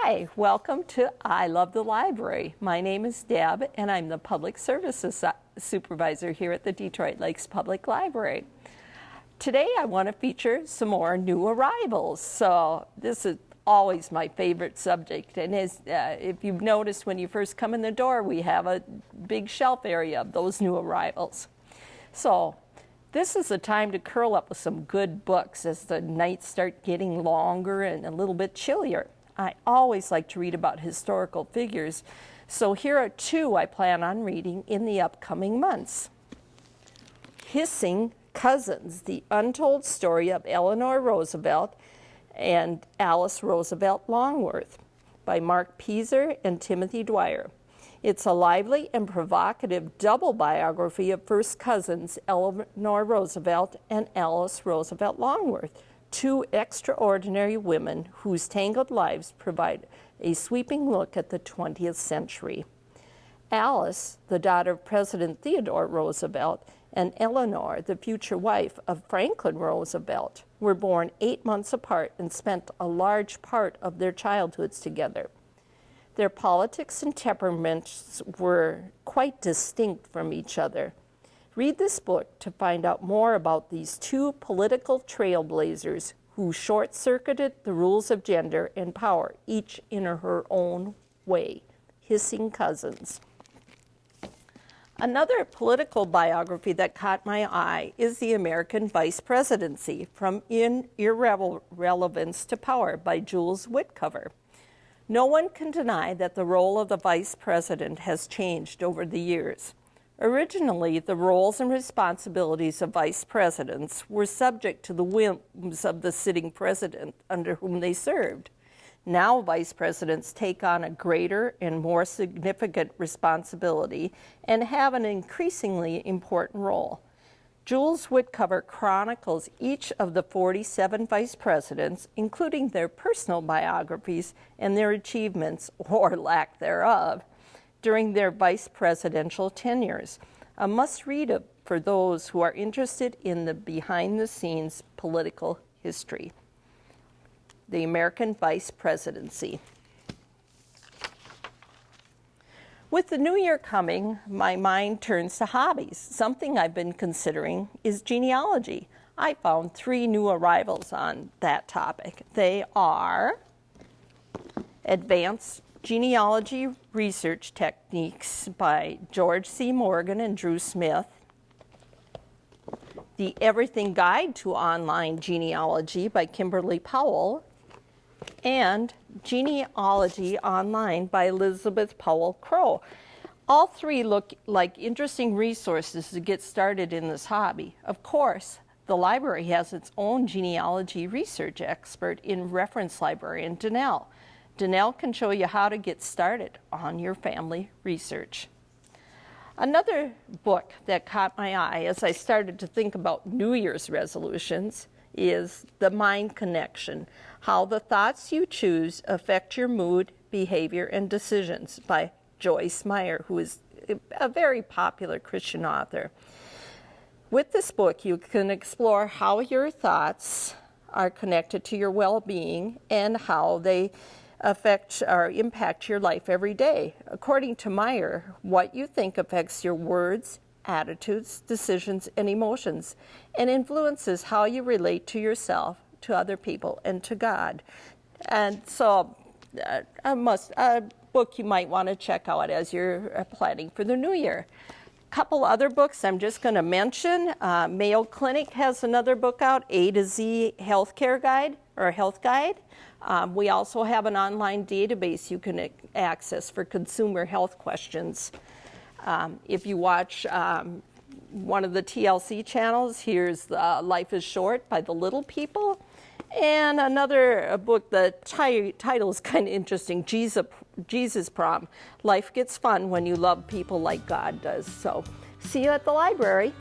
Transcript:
Hi, welcome to I Love the Library. My name is Deb, and I'm the Public Services Supervisor here at the Detroit Lakes Public Library. Today I want to feature some more new arrivals. So this is always my favorite subject, and if you've noticed when you first come in the door, we have a big shelf area of those new arrivals. So this is the time to curl up with some good books as the nights start getting longer and a little bit chillier. I always like to read about historical figures, so here are two I plan on reading in the upcoming months. Hissing Cousins, the untold story of Eleanor Roosevelt and Alice Roosevelt Longworth by Mark Pieser and Timothy Dwyer. It's a lively and provocative double biography of first cousins Eleanor Roosevelt and Alice Roosevelt Longworth, two extraordinary women whose tangled lives provide a sweeping look at the 20th century. Alice, the daughter of President Theodore Roosevelt, and Eleanor, the future wife of Franklin Roosevelt, were born 8 months apart and spent a large part of their childhoods together. Their politics and temperaments were quite distinct from each other. Read this book to find out more about these two political trailblazers who short-circuited the rules of gender and power, each in her own way. Hissing Cousins. Another political biography that caught my eye is The American Vice Presidency, From Irrelevance to Power by Jules Whitcover. No one can deny that the role of the vice president has changed over the years. Originally, the roles and responsibilities of vice presidents were subject to the whims of the sitting president under whom they served. Now, vice presidents take on a greater and more significant responsibility and have an increasingly important role. Jules Whitcover chronicles each of the 47 vice presidents, including their personal biographies and their achievements, or lack thereof, during their vice presidential tenures. A must-read for those who are interested in the behind-the-scenes political history. The American Vice Presidency. With the new year coming, my mind turns to hobbies. Something I've been considering is genealogy. I found 3 new arrivals on that topic. They are Advanced Genealogy Research Techniques by George C. Morgan and Drew Smith, The Everything Guide to Online Genealogy by Kimberly Powell, and Genealogy Online by Elizabeth Powell Crow. All 3 look like interesting resources to get started in this hobby. Of course, the library has its own genealogy research expert in reference librarian Danelle. Danelle can show you how to get started on your family research. Another book that caught my eye as I started to think about New Year's resolutions is The Mind Connection, How the Thoughts You Choose Affect Your Mood, Behavior, and Decisions by Joyce Meyer, who is a very popular Christian author. With this book, you can explore how your thoughts are connected to your well-being and how they affect or impact your life every day. According to Meyer, what you think affects your words, attitudes, decisions, and emotions, and influences how you relate to yourself, to other people, and to God. And so a book you might want to check out as you're planning for the new year. A couple other books I'm just going to mention. Mayo Clinic has another book out, A to Z Healthcare Guide, or Health Guide. We also have an online database you can access for consumer health questions. If you watch one of the TLC channels, here's Life is Short by The Little People. And another book, the title is kind of interesting, Jesus Prom. Life Gets Fun When You Love People Like God Does. So see you at the library.